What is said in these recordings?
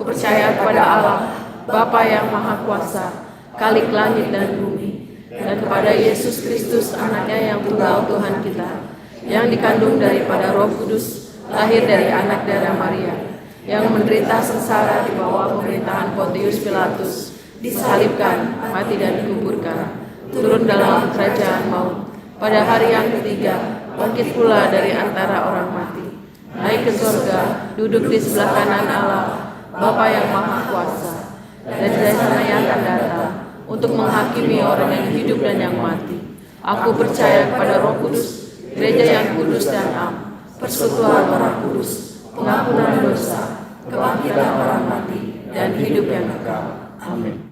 Aku percaya kepada Allah, Bapa yang Maha Kuasa, Khalik langit dan bumi, dan kepada Yesus Kristus, anaknya yang tunggal Tuhan kita, yang dikandung daripada Roh Kudus, lahir dari anak darah Maria, yang menderita sengsara di bawah pemerintahan Pontius Pilatus, disalibkan, mati dan dikuburkan, turun dalam kerajaan maut, pada hari yang ketiga, bangkit pula dari antara orang mati, naik ke surga, duduk di sebelah kanan Allah, Bapa yang Maha Kuasa, dan dari sana yang akan datang, untuk menghakimi orang yang hidup dan yang mati. Aku percaya kepada Roh Kudus, gereja yang kudus dan am, persekutuan orang kudus, pengampunan dosa, kebangkitan orang mati, dan hidup yang kekal. Amin.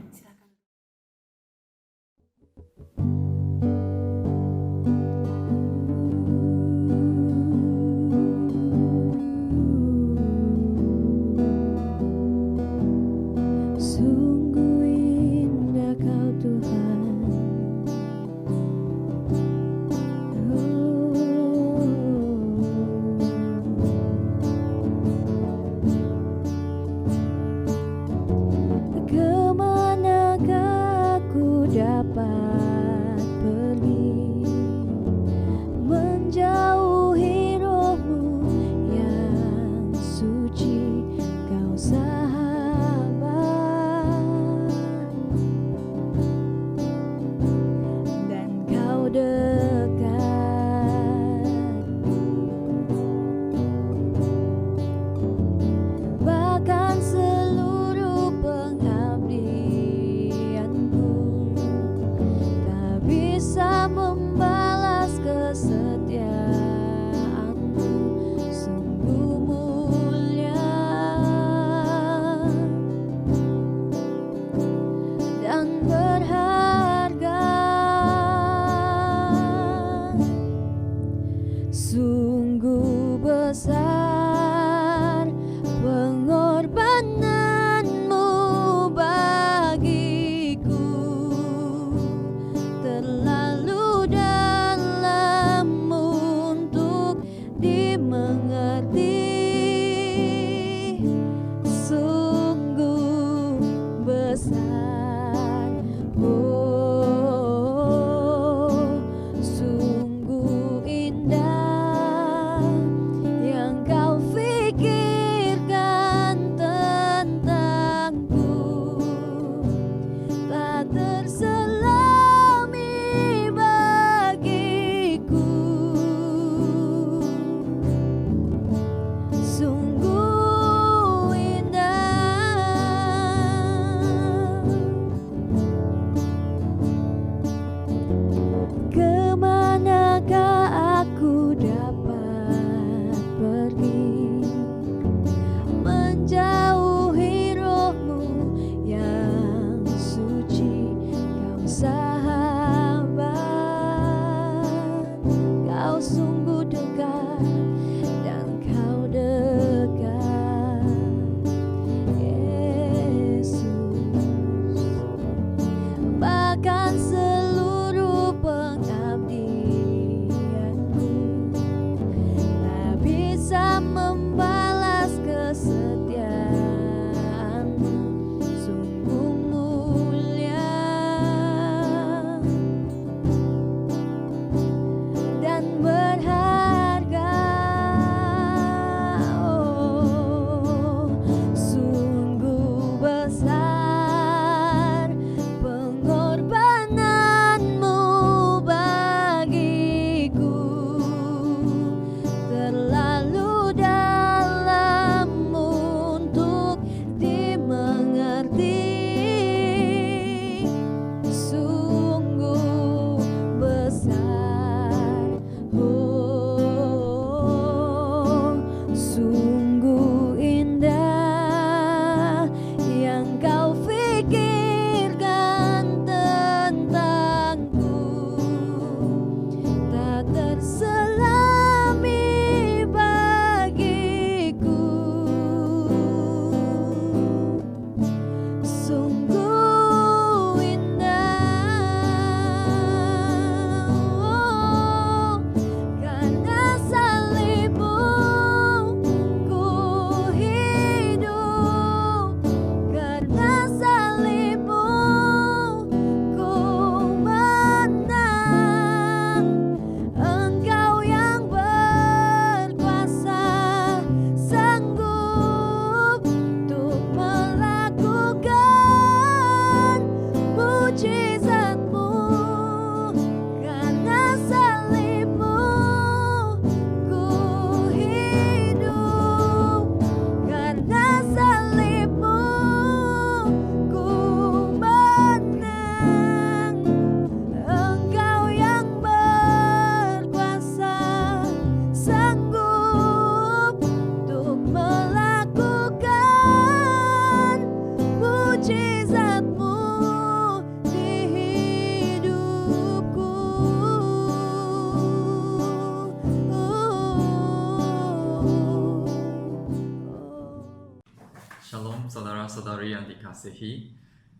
yang dikasihi,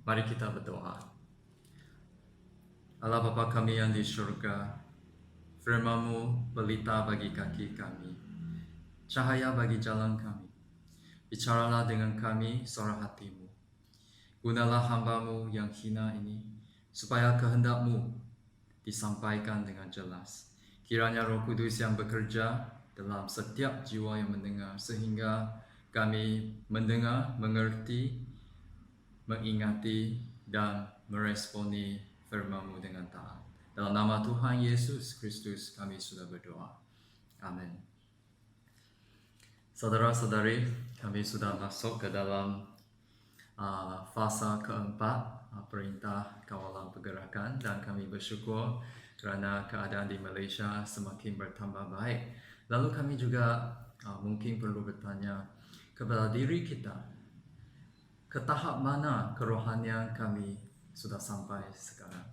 mari kita berdoa. Allah Bapa kami yang di surga, firman-Mu pelita bagi kaki kami, cahaya bagi jalan kami. Bicaralah dengan kami suara hati-Mu. Gunalah hamba-Mu yang hina ini, supaya kehendak-Mu disampaikan dengan jelas. Kiranya Roh Kudus yang bekerja dalam setiap jiwa yang mendengar, sehingga kami mendengar, mengerti, mengingati, dan meresponi firman-Mu dengan taat. Dalam nama Tuhan Yesus Kristus kami sudah berdoa. Amin. Saudara-saudari, kami sudah masuk ke dalam fasa keempat perintah kawalan pergerakan, dan kami bersyukur kerana keadaan di Malaysia semakin bertambah baik. Lalu kami juga mungkin perlu bertanya kepada diri kita, ke tahap mana kerohanian kami sudah sampai sekarang.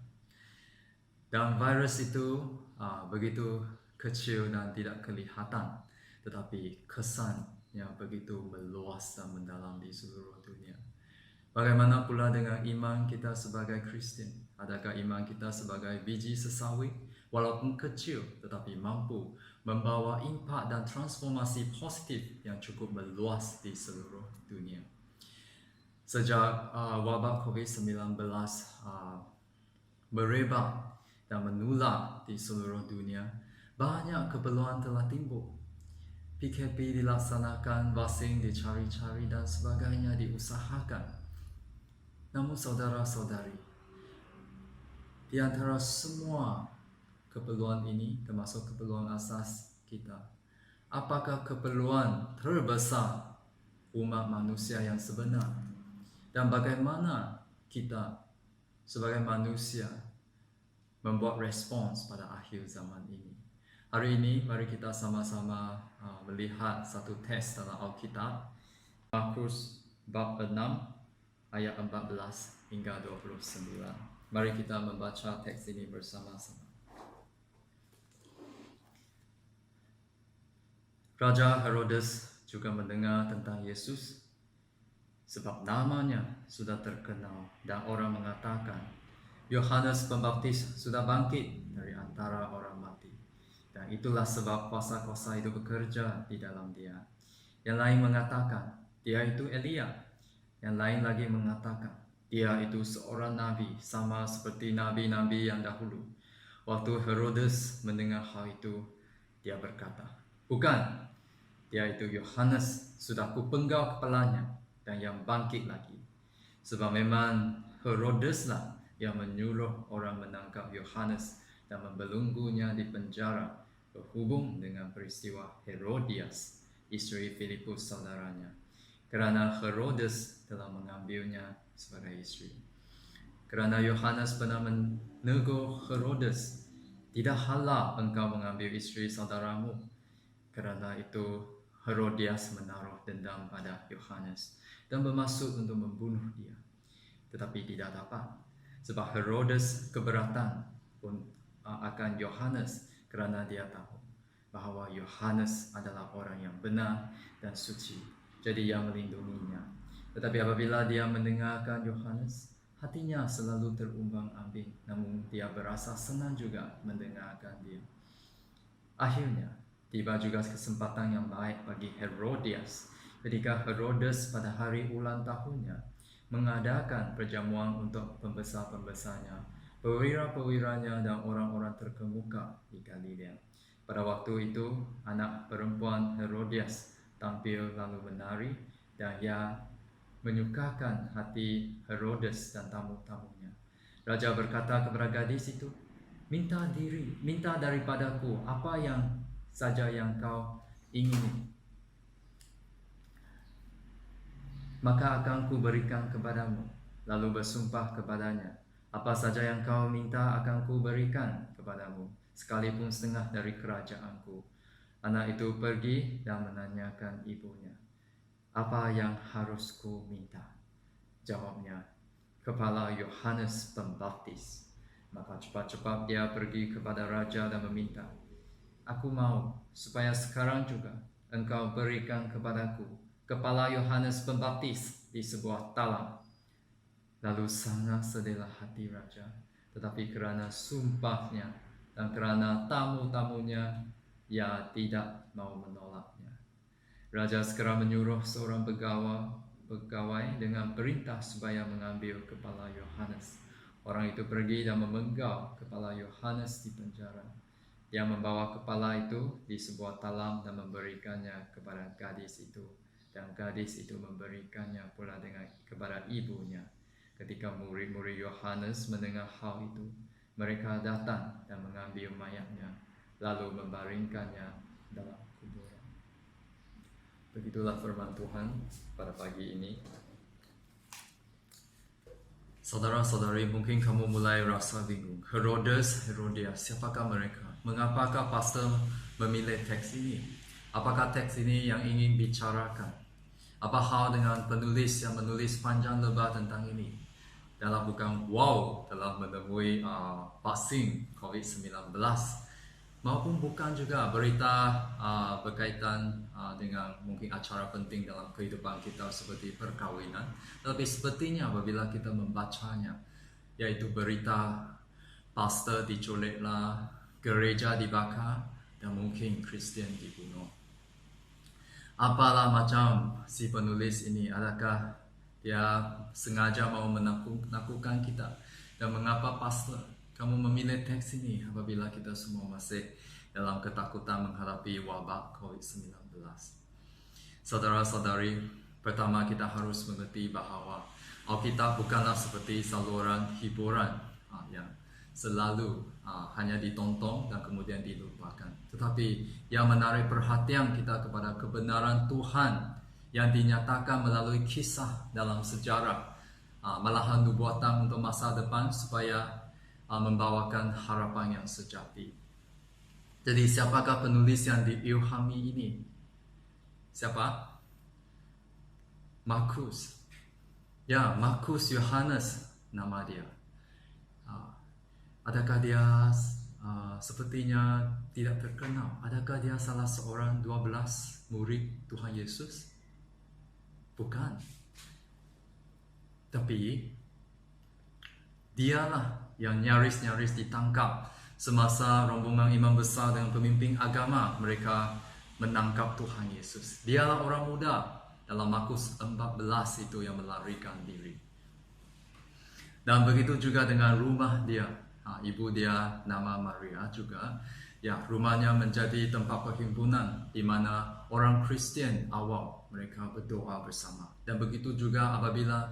Dan virus itu begitu kecil dan tidak kelihatan, tetapi kesannya begitu meluas dan mendalam di seluruh dunia. Bagaimana pula dengan iman kita sebagai Kristian? Adakah iman kita sebagai biji sesawi, walaupun kecil tetapi mampu membawa impak dan transformasi positif yang cukup meluas di seluruh dunia? Sejak wabak COVID-19 merebak dan menular di seluruh dunia, banyak keperluan telah timbul. PKP dilaksanakan, vaksin dicari-cari dan sebagainya diusahakan. Namun saudara-saudari, di antara semua keperluan ini, termasuk keperluan asas kita, apakah keperluan terbesar umat manusia yang sebenar? Dan bagaimana kita sebagai manusia membuat respons pada akhir zaman ini? Hari ini mari kita sama-sama melihat satu teks dalam Alkitab, Markus bab 6 ayat 14 hingga 29. Mari kita membaca teks ini bersama-sama. Raja Herodes juga mendengar tentang Yesus, sebab namanya sudah terkenal, dan orang mengatakan, Yohanes Pembaptis sudah bangkit dari antara orang mati. Dan itulah sebab kuasa-kuasa itu bekerja di dalam dia. Yang lain mengatakan, dia itu Elia. Yang lain lagi mengatakan, dia itu seorang nabi, sama seperti nabi-nabi yang dahulu. Waktu Herodes mendengar hal itu, dia berkata, bukan, dia itu Yohanes, sudah kupenggal kepalanya, dan yang bangkit lagi. Sebab memang Herodeslah yang menyuruh orang menangkap Yohanes dan membelenggunya di penjara berhubung dengan peristiwa Herodias, istri Filipus saudaranya. Kerana Herodes telah mengambilnya sebagai istri. Kerana Yohanes pernah menegur Herodes, tidak halal engkau mengambil istri saudaramu. Kerana itu Herodias menaruh dendam pada Yohanes dan bermaksud untuk membunuh dia. Tetapi tidak dapat, sebab Herodes keberatan akan Yohanes kerana dia tahu bahawa Yohanes adalah orang yang benar dan suci. Jadi ia melindunginya. Tetapi apabila dia mendengarkan Yohanes, hatinya selalu terumbang-ambing, namun dia berasa senang juga mendengarkan dia. Akhirnya, tiba juga kesempatan yang baik bagi Herodias ketika Herodes pada hari ulang tahunnya mengadakan perjamuan untuk pembesar-pembesarnya, perwira-perwiranya dan orang-orang terkemuka di Galilea. Pada waktu itu, anak perempuan Herodias tampil lalu menari, dan ia menyukakan hati Herodes dan tamu-tamunya. Raja berkata kepada gadis itu, minta daripadaku apa yang saja yang kau ingini, maka akan ku berikan kepadamu. Lalu bersumpah kepadanya, apa saja yang kau minta akan ku berikan kepadamu, sekalipun setengah dari kerajaanku. Anak itu pergi dan menanyakan ibunya, apa yang harus ku minta? Jawabnya, kepala Yohanes Pembaptis. Maka cepat-cepat dia pergi kepada raja dan meminta, aku mau supaya sekarang juga engkau berikan kepadaku kepala Yohanes Pembaptis di sebuah talam. Lalu sangat sedihlah hati raja, tetapi kerana sumpahnya dan kerana tamu-tamunya, ia tidak mau menolaknya. Raja segera menyuruh seorang pegawai dengan perintah supaya mengambil kepala Yohanes. Orang itu pergi dan memenggal kepala Yohanes di penjara. Dia membawa kepala itu di sebuah talam dan memberikannya kepada gadis itu. Dan gadis itu memberikannya pula kepada ibunya. Ketika murid-murid Yohanes mendengar hal itu, mereka datang dan mengambil mayatnya, lalu membaringkannya dalam kuburan. Begitulah firman Tuhan pada pagi ini. Saudara-saudari, mungkin kamu mulai rasa bingung. Herodes, Herodias, siapakah mereka? Mengapakah pastor memilih teks ini? Apakah teks ini yang ingin bicarakan? Apa hal dengan penulis yang menulis panjang lebar tentang ini? Dalam bukan telah menemui vaksin COVID-19, maupun bukan juga berita berkaitan dengan mungkin acara penting dalam kehidupan kita seperti perkawinan. Tapi sepertinya apabila kita membacanya, yaitu berita pastor diculiklah, gereja dibakar, dan mungkin Kristen dibunuh. Apalah macam si penulis ini, adakah dia sengaja mau menakutkan kita? Dan mengapa pastor kamu memilih teks ini apabila kita semua masih dalam ketakutan menghadapi wabak COVID-19? Saudara-saudari, pertama kita harus mengerti bahawa Alkitab bukanlah seperti saluran hiburan yang selalu hanya ditonton dan kemudian dilupakan. Tetapi yang menarik perhatian kita kepada kebenaran Tuhan yang dinyatakan melalui kisah dalam sejarah, malahan nubuatan untuk masa depan supaya membawakan harapan yang sejati. Jadi siapakah penulis yang diilhami ini? Siapa? Markus. Ya, Markus Yohanes nama dia. Adakah dia sepertinya tidak terkenal? Adakah dia salah seorang 12 murid Tuhan Yesus? Bukan. Tapi dialah yang nyaris-nyaris ditangkap semasa rombongan imam besar dengan pemimpin agama mereka menangkap Tuhan Yesus. Dialah orang muda dalam Markus 14 itu yang melarikan diri. Dan begitu juga dengan rumah dia. Ibu dia nama Maria juga. Ya, rumahnya menjadi tempat perhimpunan di mana orang Kristen awal mereka berdoa bersama. Dan begitu juga apabila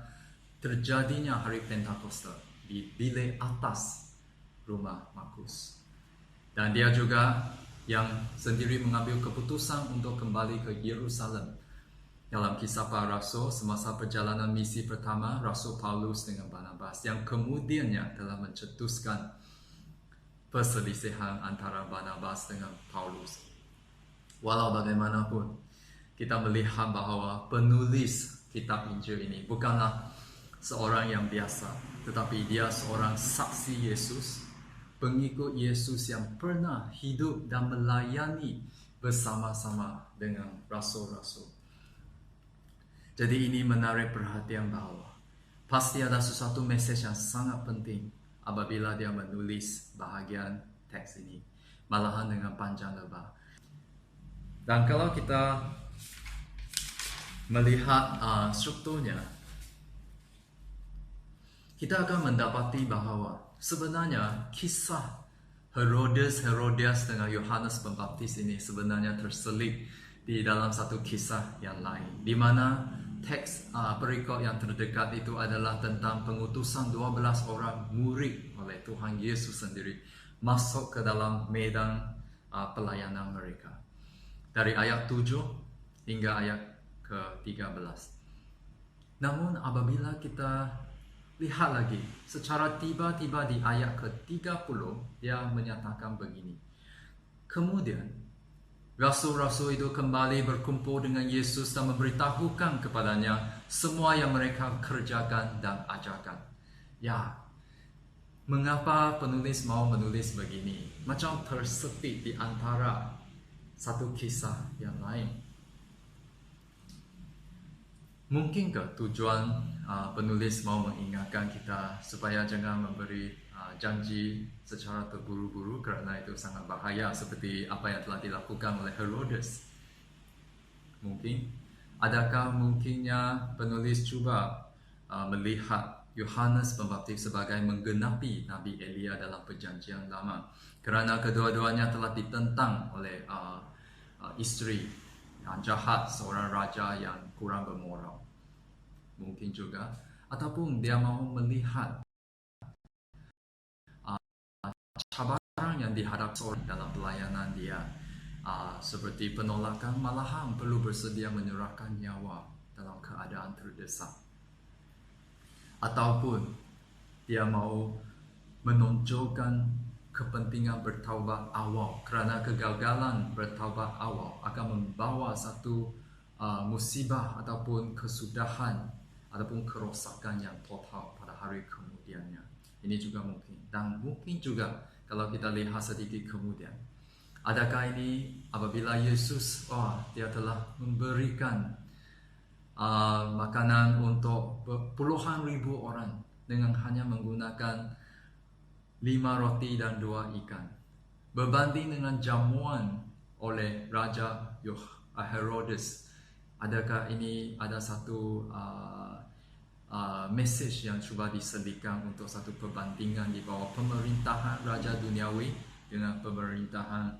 terjadinya hari Pentakosta di bilik atas rumah Markus. Dan dia juga yang sendiri mengambil keputusan untuk kembali ke Yerusalem. Dalam kisah para rasul semasa perjalanan misi pertama Rasul Paulus dengan Barnabas, yang kemudiannya telah mencetuskan perselisihan antara Barnabas dengan Paulus. Walau bagaimanapun, kita melihat bahawa penulis kitab Injil ini bukanlah seorang yang biasa, tetapi dia seorang saksi Yesus, pengikut Yesus yang pernah hidup dan melayani bersama-sama dengan rasul-rasul. Jadi ini menarik perhatian bahawa pasti ada sesuatu mesej yang sangat penting apabila dia menulis bahagian teks ini, malahan dengan panjang lebar. Dan kalau kita melihat strukturnya, kita akan mendapati bahawa sebenarnya kisah Herodes, Herodias dengan Yohanes Pembaptis ini sebenarnya terselip di dalam satu kisah yang lain, di mana teks perikop yang terdekat itu adalah tentang pengutusan 12 orang murid oleh Tuhan Yesus sendiri masuk ke dalam medan pelayanan mereka. Dari ayat 7 hingga ayat ke-13. Namun apabila kita lihat lagi, secara tiba-tiba di ayat ke-30 dia menyatakan begini. Kemudian rasul-rasul itu kembali berkumpul dengan Yesus dan memberitahukan kepadanya semua yang mereka kerjakan dan ajarkan. Ya, mengapa penulis mau menulis begini? Macam tersetit di antara satu kisah yang lain. Mungkinkah tujuan penulis mau mengingatkan kita supaya jangan memberi janji secara terburu-buru kerana itu sangat bahaya seperti apa yang telah dilakukan oleh Herodes? Mungkin. Adakah mungkinnya penulis cuba melihat Yohanes Pembaptis sebagai menggenapi Nabi Elia dalam Perjanjian Lama kerana kedua-duanya telah ditentang oleh isteri yang jahat, seorang raja yang kurang bermoral? Mungkin juga. Ataupun dia mahu melihat cabaran yang dihadapi seorang dalam pelayanan dia, seperti penolakan, malahan perlu bersedia menyerahkan nyawa dalam keadaan terdesak. Ataupun dia mahu menonjolkan kepentingan bertaubat awal kerana kegagalan bertaubat awal akan membawa satu musibah ataupun kesudahan ataupun kerosakan yang total pada hari kemudiannya. Ini juga mungkin. Dan mungkin juga kalau kita lihat sedikit kemudian, adakah ini apabila Yesus dia telah memberikan makanan untuk puluhan ribu orang dengan hanya menggunakan 5 roti dan 2 ikan, berbanding dengan jamuan oleh Raja Herodes. Adakah ini ada satu message yang cuba diselipkan untuk satu perbandingan di bawah pemerintahan Raja Duniawi dengan pemerintahan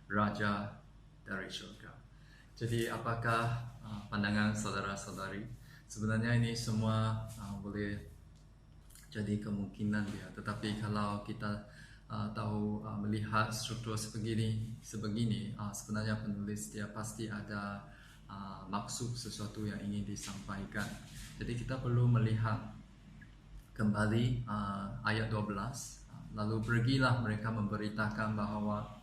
Raja dari syurga? Jadi apakah pandangan saudara-saudari? Sebenarnya ini semua boleh jadi kemungkinan dia, tetapi kalau kita tahu melihat struktur sebegini, sebenarnya penulis dia pasti ada maksud sesuatu yang ingin disampaikan. Jadi kita perlu melihat kembali ayat 12. Lalu pergilah mereka memberitakan bahawa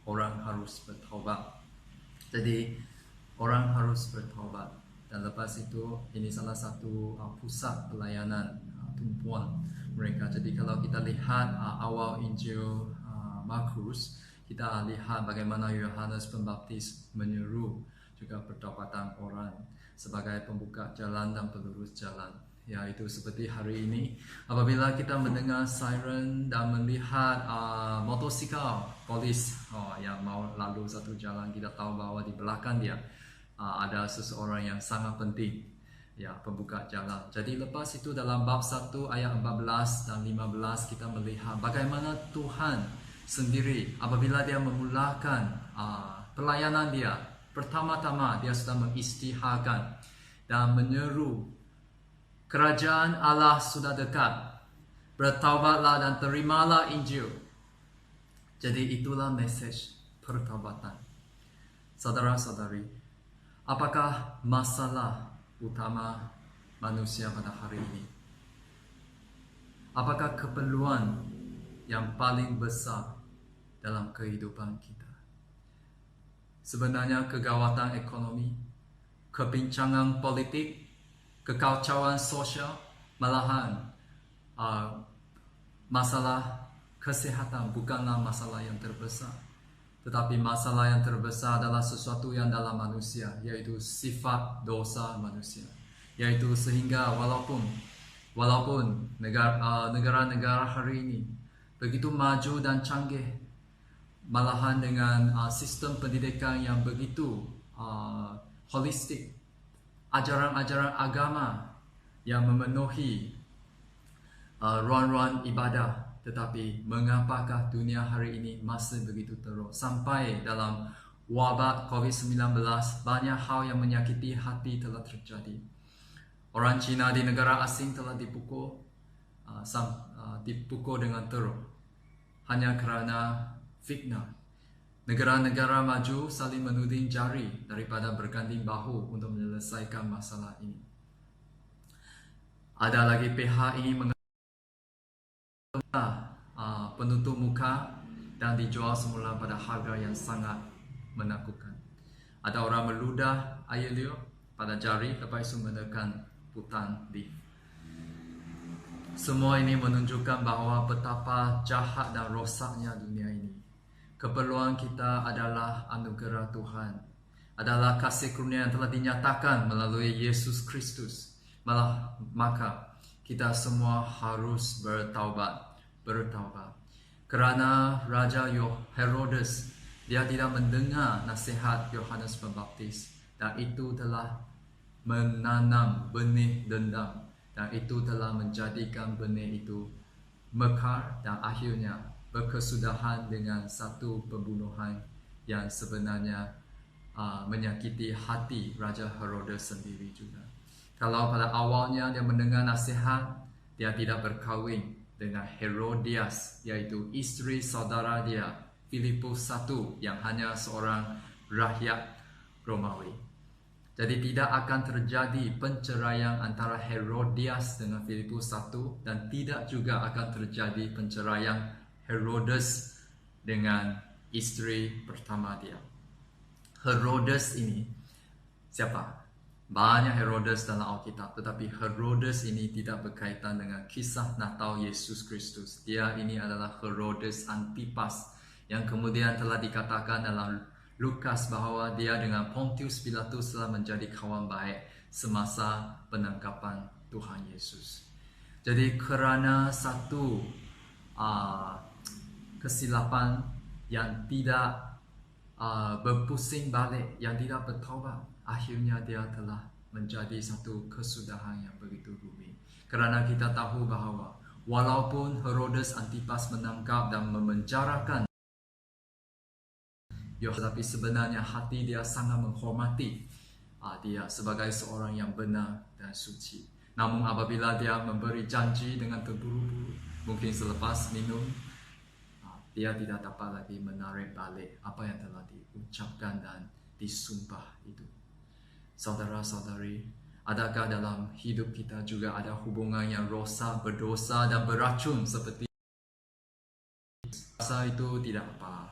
orang harus bertaubat. Jadi orang harus bertaubat. Dan lepas itu ini salah satu pusat pelayanan tumpuan mereka. Jadi kalau kita lihat awal Injil Markus, kita lihat bagaimana Yohanes Pembaptis menyeru juga pertobatan orang sebagai pembuka jalan dan pelurus jalan. Yaitu seperti hari ini apabila kita mendengar siren dan melihat motosikal polis yang mau lalu satu jalan, kita tahu bahawa di belakang dia ada seseorang yang sangat penting, pembuka jalan. Jadi lepas itu dalam bab 1 ayat 14 dan 15 kita melihat bagaimana Tuhan sendiri apabila dia memulakan pelayanan dia, pertama-tama dia sudah mengisytiharkan dan menyeru, kerajaan Allah sudah dekat, bertaubatlah dan terimalah Injil. Jadi itulah mesej pertaubatan. Saudara-saudari, apakah masalah utama manusia pada hari ini? Apakah keperluan yang paling besar dalam kehidupan kita? Sebenarnya kegawatan ekonomi, kebincangan politik, kekacauan sosial, malahan masalah kesehatan bukanlah masalah yang terbesar. Tetapi masalah yang terbesar adalah sesuatu yang dalam manusia, yaitu sifat dosa manusia. Yaitu sehingga walaupun negara-negara hari ini begitu maju dan canggih, malahan dengan sistem pendidikan yang begitu holistik, ajaran-ajaran agama yang memenuhi ruang-ruang ibadah, tetapi mengapakah dunia hari ini masih begitu teruk? Sampai dalam wabak COVID-19, banyak hal yang menyakiti hati telah terjadi. Orang Cina di negara asing telah dipukul dengan teruk hanya kerana fitnah. Negara-negara maju saling menuding jari daripada berganding bahu untuk menyelesaikan masalah ini. Ada lagi pihak ingin penutup muka dan dijual semula pada harga yang sangat menakutkan. Ada orang meludah air liur pada jari, lepas itu menekan butang lift. Semua ini menunjukkan bahawa betapa jahat dan rosaknya dunia ini. Keperluan kita adalah anugerah Tuhan. adalah kasih karunia yang telah dinyatakan melalui Yesus Kristus. Maka kita semua harus bertaubat. Kerana Raja Herodes, dia tidak mendengar nasihat Yohanes Pembaptis, dan itu telah menanam benih dendam, dan itu telah menjadikan benih itu mekar dan akhirnya berkesudahan dengan satu pembunuhan yang sebenarnya menyakiti hati Raja Herodes sendiri juga. Kalau pada awalnya dia mendengar nasihat, dia tidak berkahwin dengan Herodias, yaitu istri saudara dia, Filipus I, yang hanya seorang rakyat Romawi. Jadi tidak akan terjadi penceraian antara Herodias dengan Filipus I, dan tidak juga akan terjadi penceraian Herodes dengan istri pertama dia. Herodes ini siapa? Banyak Herodes dalam Alkitab, tetapi Herodes ini tidak berkaitan dengan kisah Natal Yesus Kristus. Dia ini adalah Herodes Antipas, yang kemudian telah dikatakan dalam Lukas bahwa dia dengan Pontius Pilatus telah menjadi kawan baik semasa penangkapan Tuhan Yesus. Jadi kerana satu kesilapan yang tidak berpusing balik, yang tidak bertaubat, akhirnya dia telah menjadi satu kesudahan yang begitu rumit. Kerana kita tahu bahawa walaupun Herodes Antipas menangkap dan memenjarakan tetapi sebenarnya hati dia sangat menghormati dia sebagai seorang yang benar dan suci. Namun apabila dia memberi janji dengan terburu-buru, mungkin selepas minum, dia tidak dapat lagi menarik balik apa yang telah diucapkan dan disumpah itu. Saudara-saudari, adakah dalam hidup kita juga ada hubungan yang rosak, berdosa dan beracun seperti rasa itu? Tidak apa,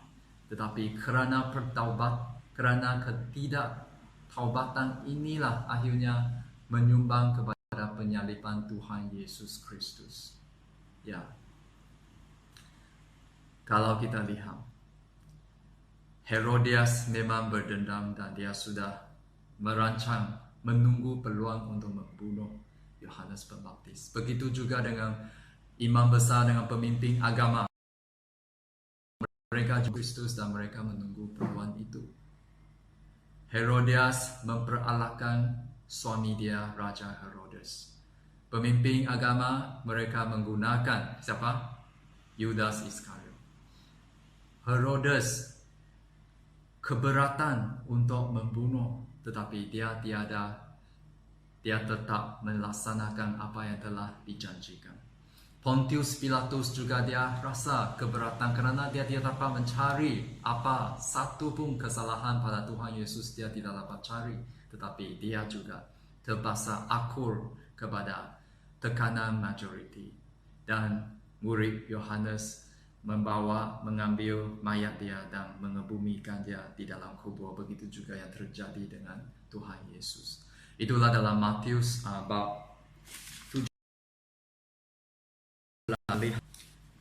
tetapi kerana ketidaktaubatan inilah akhirnya menyumbang kepada penyaliban Tuhan Yesus Kristus. Ya, kalau kita lihat, Herodias memang berdendam dan dia sudah merancang menunggu peluang untuk membunuh Yohanes Pembaptis. Begitu juga dengan imam besar, dengan pemimpin agama. Mereka juga Kristus dan mereka menunggu peluang itu. Herodias memperalahkan suami dia, Raja Herodes. Pemimpin agama mereka menggunakan siapa? Yudas Iskariot. Herodes keberatan untuk membunuh, tetapi dia tetap melaksanakan apa yang telah dijanjikan. Pontius Pilatus juga dia rasa keberatan kerana dia tidak dapat mencari apa satu pun kesalahan pada Tuhan Yesus, dia tidak dapat cari, tetapi dia juga terpaksa akur kepada tekanan majoriti, dan murid Yohanes mengambil mayat dia dan mengebumikan dia di dalam kubur. Begitu juga yang terjadi dengan Tuhan Yesus. Itulah dalam Matius bab 7.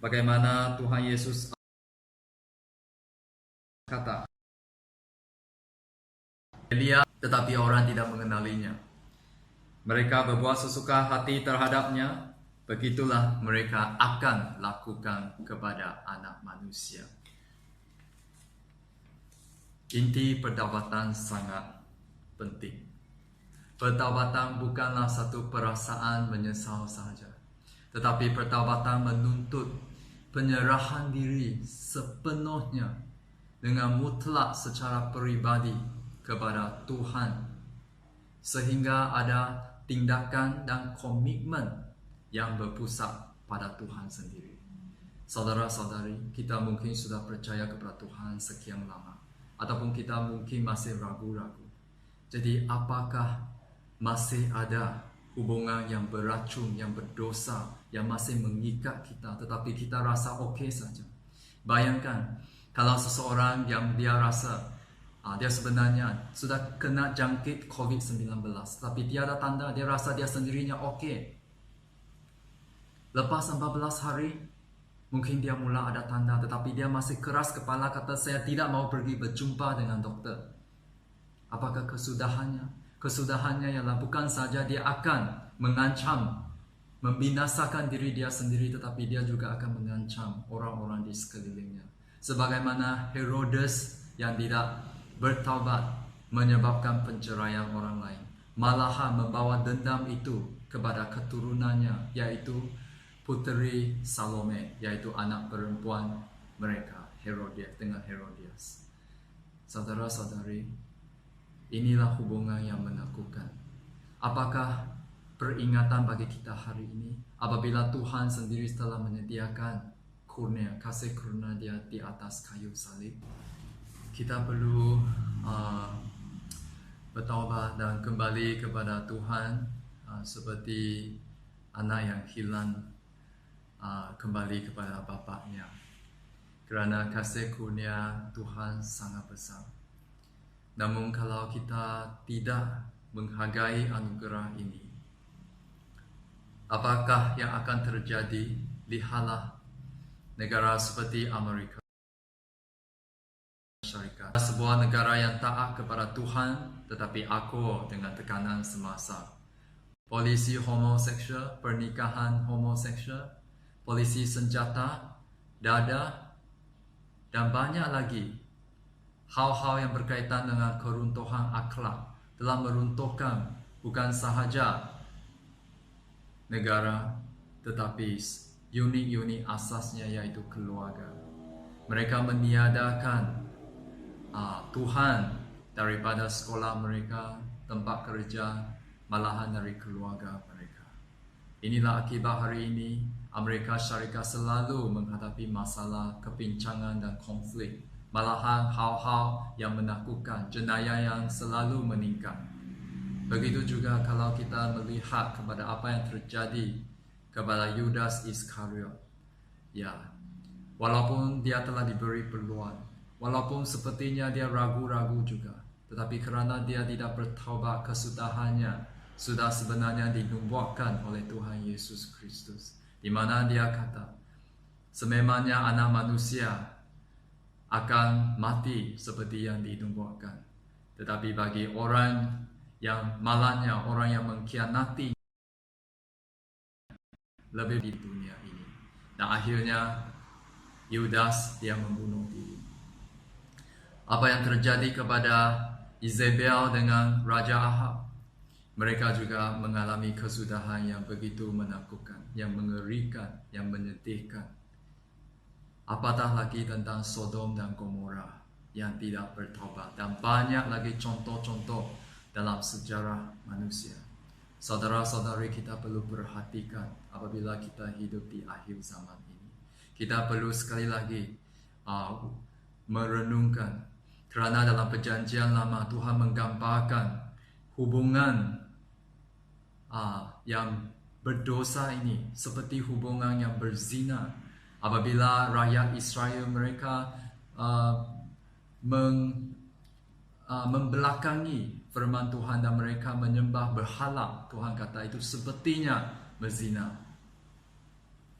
Bagaimana Tuhan Yesus kata, Elia, tetapi orang tidak mengenalinya. Mereka berbuat sesuka hati terhadapnya. Begitulah mereka akan lakukan kepada anak manusia. Inti pertaubatan sangat penting. Pertaubatan bukanlah satu perasaan menyesal saja, tetapi pertaubatan menuntut penyerahan diri sepenuhnya dengan mutlak secara peribadi kepada Tuhan, sehingga ada tindakan dan komitmen yang berpusat pada Tuhan sendiri. Saudara-saudari, kita mungkin sudah percaya kepada Tuhan sekian lama, ataupun kita mungkin masih ragu-ragu. Jadi apakah masih ada hubungan yang beracun, yang berdosa, yang masih mengikat kita, tetapi kita rasa okey saja? Bayangkan kalau seseorang yang dia rasa dia sebenarnya sudah kena jangkit COVID-19, tapi tiada tanda, dia rasa dia sendirinya okey. Lepas 14 hari, mungkin dia mula ada tanda, tetapi dia masih keras kepala kata, saya tidak mau pergi berjumpa dengan doktor. Apakah kesudahannya? Kesudahannya ialah bukan saja dia akan mengancam, membinasakan diri dia sendiri, tetapi dia juga akan mengancam orang-orang di sekelilingnya. Sebagaimana Herodes yang tidak bertaubat menyebabkan penceraian orang lain, malahan membawa dendam itu kepada keturunannya, yaitu puteri Salome, yaitu anak perempuan mereka, Herodias dengan Herodias. Saudara-saudari, inilah hubungan yang menakutkan. Apakah peringatan bagi kita hari ini apabila Tuhan sendiri telah menyediakan kurnia, kasih kurnia dia di atas kayu salib? Kita perlu bertaubat dan kembali kepada Tuhan, seperti anak yang hilang kembali kepada bapaknya. Kerana kasih kurnia Tuhan sangat besar. Namun kalau kita tidak menghargai anugerah ini, apakah yang akan terjadi? Lihatlah negara seperti Amerika Syarikat, sebuah negara yang taat kepada Tuhan tetapi akur dengan tekanan semasa. Polisi homoseksual, pernikahan homoseksual, polisi senjata, dada, dan banyak lagi hal-hal yang berkaitan dengan keruntuhan akhlak telah meruntuhkan bukan sahaja negara, tetapi unit-unit asasnya, yaitu keluarga. Mereka meniadakan Tuhan daripada sekolah mereka, tempat kerja, malahan dari keluarga mereka. Inilah akibat hari ini Amerika Syarikat selalu menghadapi masalah kepincangan dan konflik, malahan hal-hal yang menakutkan, jenayah yang selalu meningkat. Begitu juga kalau kita melihat kepada apa yang terjadi kepada Yudas Iskariot. Ya, walaupun dia telah diberi peluang, walaupun sepertinya dia ragu-ragu juga, tetapi kerana dia tidak bertaubat, kesudahannya sudah sebenarnya dinubuatkan oleh Tuhan Yesus Kristus, di mana dia kata, sememangnya anak manusia akan mati seperti yang dinubuatkan. Tetapi bagi orang yang malangnya, orang yang mengkhianati lebih di dunia ini. Dan akhirnya Yudas dia membunuh diri. Apa yang terjadi kepada Isabel dengan Raja Ahab? Mereka juga mengalami kesudahan yang begitu menakutkan, yang mengerikan, yang menyedihkan. Apatah lagi tentang Sodom dan Gomora yang tidak bertaubat, dan banyak lagi contoh-contoh dalam sejarah manusia. Saudara-saudari, kita perlu perhatikan apabila kita hidup di akhir zaman ini. Kita perlu sekali lagi merenungkan, kerana dalam perjanjian lama Tuhan menggambarkan hubungan yang berdosa ini seperti hubungan yang berzina. Apabila rakyat Israel mereka membelakangi firman Tuhan dan mereka menyembah berhala, Tuhan kata itu sepertinya berzina.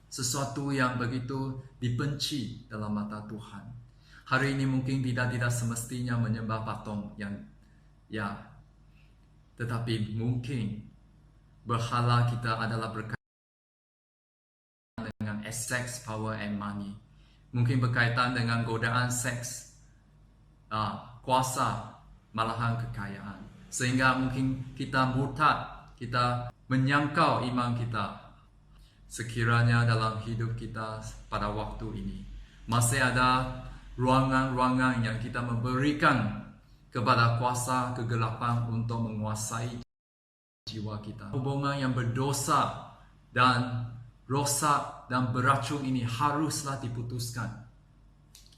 Sesuatu yang begitu dibenci dalam mata Tuhan. Hari ini mungkin tidak semestinya menyembah patung yang tetapi mungkin berhala kita adalah berkaitan dengan sex, power and money. Mungkin berkaitan dengan godaan seks, kuasa, malahan kekayaan. Sehingga mungkin kita murtad, kita menyangkal iman kita. Sekiranya dalam hidup kita pada waktu ini masih ada ruangan-ruangan yang kita memberikan kepada kuasa kegelapan untuk menguasai jiwa kita. Hubungan yang berdosa dan rosak dan beracun ini haruslah diputuskan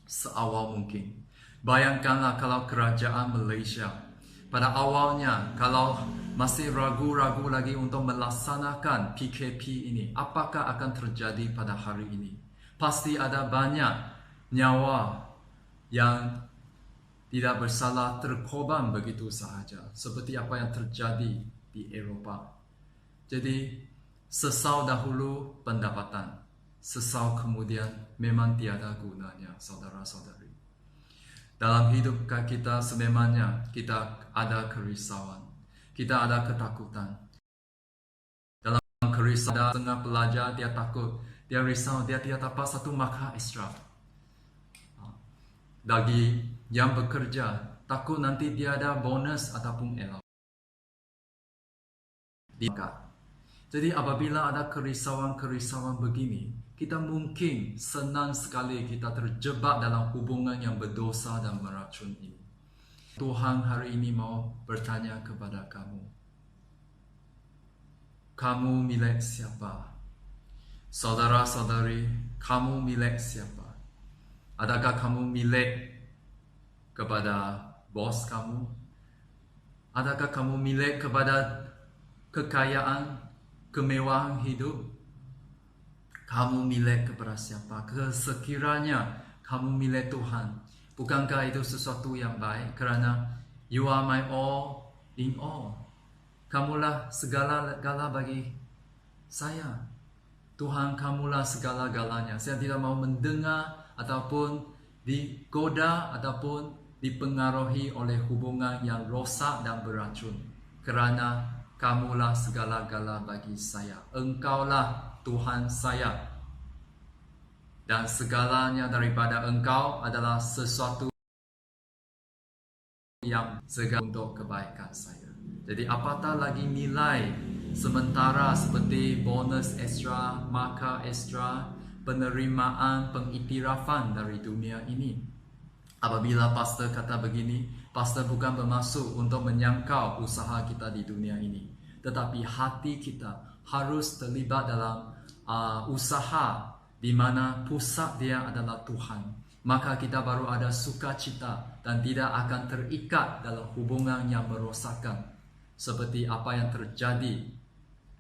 seawal mungkin. Bayangkanlah kalau kerajaan Malaysia pada awalnya kalau masih ragu-ragu lagi untuk melaksanakan PKP ini, apakah akan terjadi pada hari ini? Pasti ada banyak nyawa yang tidak bersalah terkorban begitu sahaja, seperti apa yang terjadi di Eropah. Jadi sesal dahulu pendapatan, sesal kemudian memang tiada gunanya, saudara-saudari. Dalam hidup kita sememangnya kita ada kerisauan, kita ada ketakutan. Dalam kerisauan tengah pelajar dia takut, dia risau, dia tidak dapat satu markah ekstra. Bagi yang bekerja, takut nanti dia ada bonus ataupun allowance. Jadi apabila ada kerisauan-kerisauan begini, kita mungkin senang sekali kita terjebak dalam hubungan yang berdosa dan meracun ini. Tuhan hari ini mau bertanya kepada kamu. Kamu milik siapa? Saudara-saudari, kamu milik siapa? Adakah kamu milik kepada bos kamu? Adakah kamu milik kepada kekayaan, kemewahan hidup? Kamu milik kepada siapa? Sekiranya kamu milik Tuhan, bukankah itu sesuatu yang baik? Kerana you are my all in all. Kamulah segala-gala bagi saya. Tuhan, kamulah segala-galanya. Saya tidak mau mendengar ataupun digoda ataupun dipengaruhi oleh hubungan yang rosak dan beracun. Kerana kamulah segala-gala bagi saya. Engkaulah Tuhan saya. Dan segalanya daripada Engkau adalah sesuatu yang segala untuk kebaikan saya. Jadi apatah lagi nilai sementara seperti bonus ekstra, markah ekstra, penerimaan, pengiktirafan dari dunia ini. Apabila pastor kata begini, pastor bukan bermaksud untuk menyangkal usaha kita di dunia ini, tetapi hati kita harus terlibat dalam usaha di mana pusat dia adalah Tuhan. Maka kita baru ada sukacita dan tidak akan terikat dalam hubungan yang merosakkan seperti apa yang terjadi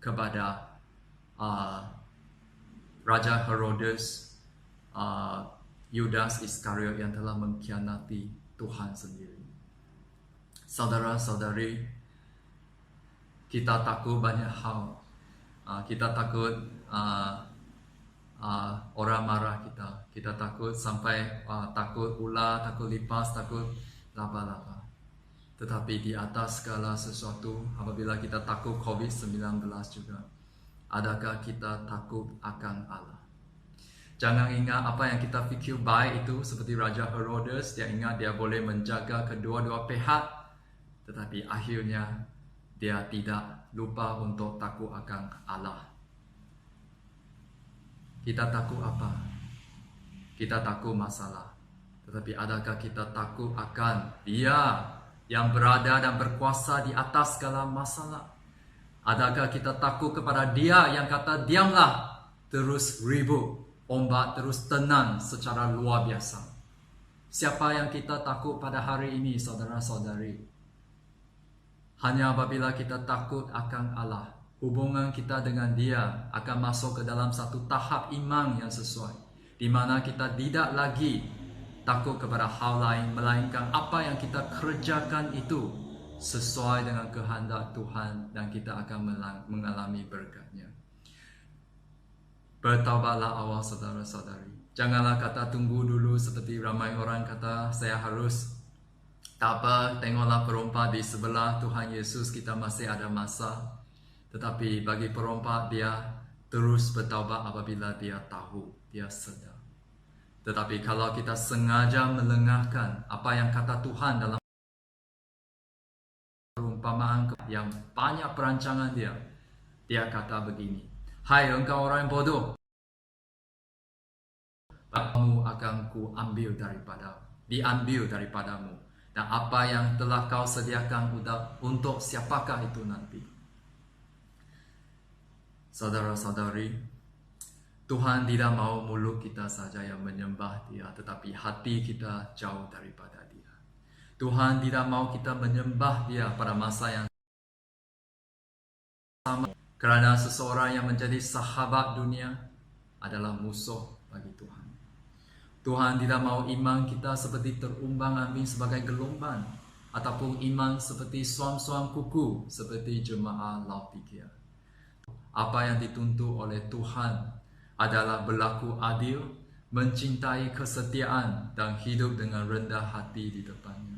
kepada Raja Herodes, Yudas Iskariot yang telah mengkhianati Tuhan sendiri. Saudara-saudari, kita takut banyak hal. Kita takut orang marah kita. Kita takut sampai takut ular, takut lipas, takut laba-laba. Tetapi di atas segala sesuatu, apabila kita takut COVID-19 juga, adakah kita takut akan Allah? Jangan ingat apa yang kita fikir baik itu seperti Raja Herodes. Dia ingat dia boleh menjaga kedua-dua pihak, tetapi akhirnya dia tidak lupa untuk takut akan Allah. Kita takut apa? Kita takut masalah. Tetapi adakah kita takut akan Dia yang berada dan berkuasa di atas segala masalah? Adakah kita takut kepada Dia yang kata diamlah, terus ribut, ombak terus tenang secara luar biasa? Siapa yang kita takut pada hari ini, saudara-saudari? Hanya apabila kita takut akan Allah, hubungan kita dengan Dia akan masuk ke dalam satu tahap iman yang sesuai, di mana kita tidak lagi takut kepada hal lain, melainkan apa yang kita kerjakan itu sesuai dengan kehendak Tuhan dan kita akan mengalami berkat-Nya. Bertaubatlah awal, saudara-saudari. Janganlah kata tunggu dulu seperti ramai orang kata, saya harus tak apa, tengoklah perompak di sebelah Tuhan Yesus, kita masih ada masa. Tetapi bagi perompak, dia terus bertaubat apabila dia tahu, dia sedar. Tetapi kalau kita sengaja melengahkan apa yang kata Tuhan dalam perumpamaan yang banyak perancangan dia, dia kata begini, hai engkau orang yang bodoh, kamu akan diambil daripadamu, dan apa yang telah kau sediakan untuk siapakah itu nanti? Saudara-saudari, Tuhan tidak mau mulut kita saja yang menyembah Dia, tetapi hati kita jauh daripada Dia. Tuhan tidak mau kita menyembah Dia pada masa yang sama, kerana seseorang yang menjadi sahabat dunia adalah musuh bagi Tuhan. Tuhan tidak mau iman kita seperti terumbang-ambing sebagai gelombang, ataupun iman seperti suam-suam kuku seperti jemaah Laodikia. Apa yang dituntut oleh Tuhan adalah berlaku adil, mencintai kesetiaan dan hidup dengan rendah hati di depannya.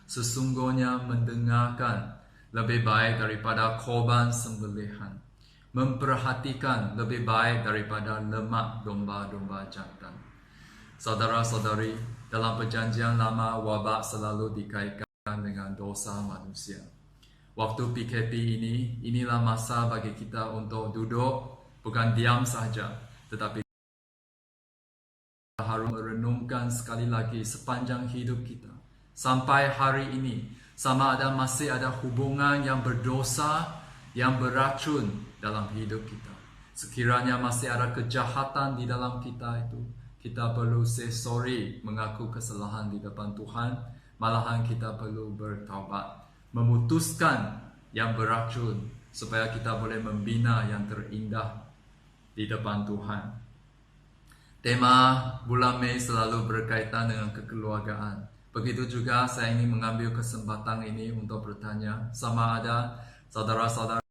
Sesungguhnya mendengarkan lebih baik daripada korban sembelihan, memperhatikan lebih baik daripada lemak domba-domba jantan. Saudara-saudari, dalam perjanjian lama wabak selalu dikaitkan dengan dosa manusia. Waktu PKP inilah masa bagi kita untuk duduk, bukan diam saja, tetapi harus merenungkan sekali lagi sepanjang hidup kita. Sampai hari ini, sama ada masih ada hubungan yang berdosa, yang beracun dalam hidup kita. Sekiranya masih ada kejahatan di dalam kita itu, kita perlu say sorry, mengaku kesalahan di depan Tuhan. Malahan kita perlu bertaubat, memutuskan yang beracun, supaya kita boleh membina yang terindah di depan Tuhan. Tema bulan Mei selalu berkaitan dengan kekeluargaan. Begitu juga saya ingin mengambil kesempatan ini untuk bertanya, sama ada saudara-saudara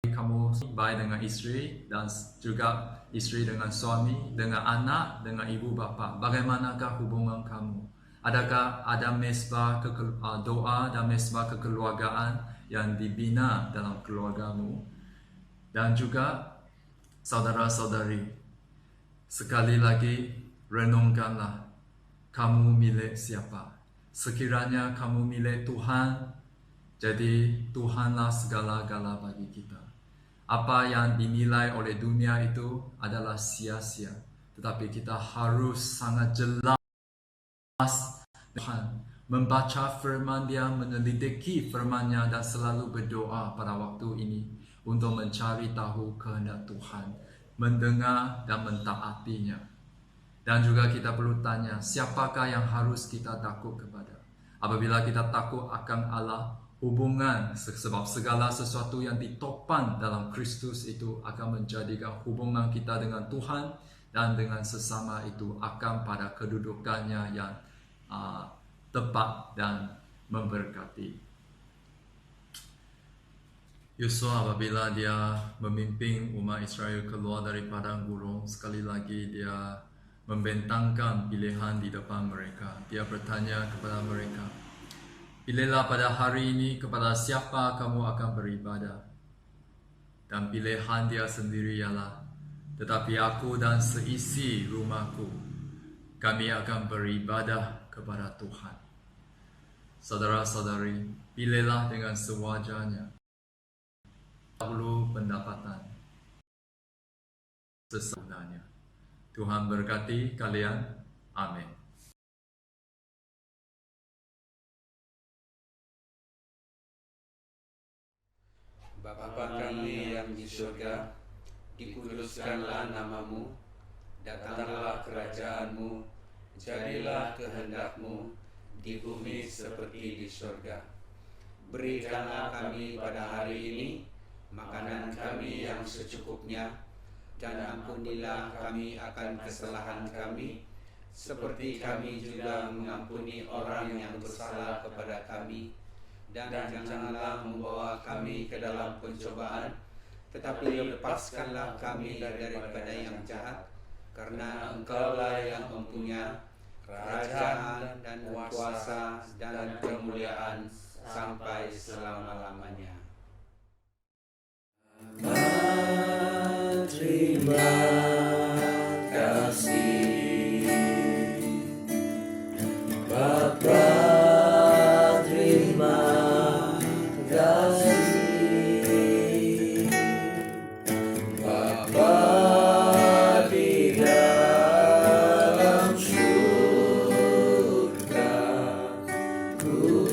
kamu baik dengan istri dan juga istri dengan suami, dengan anak, dengan ibu bapa. Bagaimanakah hubungan kamu? Adakah ada mesbah doa dan mesbah kekeluargaan yang dibina dalam keluargamu? Dan juga saudara-saudari, sekali lagi renungkanlah, kamu milik siapa? Sekiranya kamu milik Tuhan, jadi Tuhanlah segala-gala bagi kita. Apa yang dinilai oleh dunia itu adalah sia-sia, tetapi kita harus sangat jelas Tuhan, membaca firman Dia, menyelidiki firman-Nya, dan selalu berdoa pada waktu ini untuk mencari tahu kehendak Tuhan, mendengar dan mentaatinya. Dan juga kita perlu tanya, siapakah yang harus kita takut kepada? Apabila kita takut akan Allah, hubungan, sebab segala sesuatu yang ditopang dalam Kristus itu akan menjadikan hubungan kita dengan Tuhan dan dengan sesama itu akan pada kedudukannya yang tepat dan memberkati. Yosua apabila dia memimpin umat Israel keluar dari padang gurun, sekali lagi dia membentangkan pilihan di depan mereka. Dia bertanya kepada mereka, pilihlah pada hari ini kepada siapa kamu akan beribadah. Dan pilihan dia sendiri ialah, tetapi aku dan seisi rumahku, kami akan beribadah kepada Tuhan. Saudara-saudari, pilihlah dengan sewajarnya. Perlu pendapatan sesudahnya. Tuhan berkati kalian. Amin. Bapa kami yang di surga, dikuduskanlah namamu, datanglah kerajaan-Mu, jadilah kehendak-Mu di bumi seperti di surga. Berikanlah kami pada hari ini makanan kami yang secukupnya, dan ampunilah kami akan kesalahan kami, seperti kami juga mengampuni orang yang bersalah kepada kami. Dan janganlah membawa kami ke dalam pencobaan, tetapi lepaskanlah kami daripada yang jahat, karena Engkaulah yang mempunyai kerajaan dan kuasa dan kemuliaan sampai selama-lamanya. Terima kasih Bapa, terima kasih Bapa di dalam surga, ku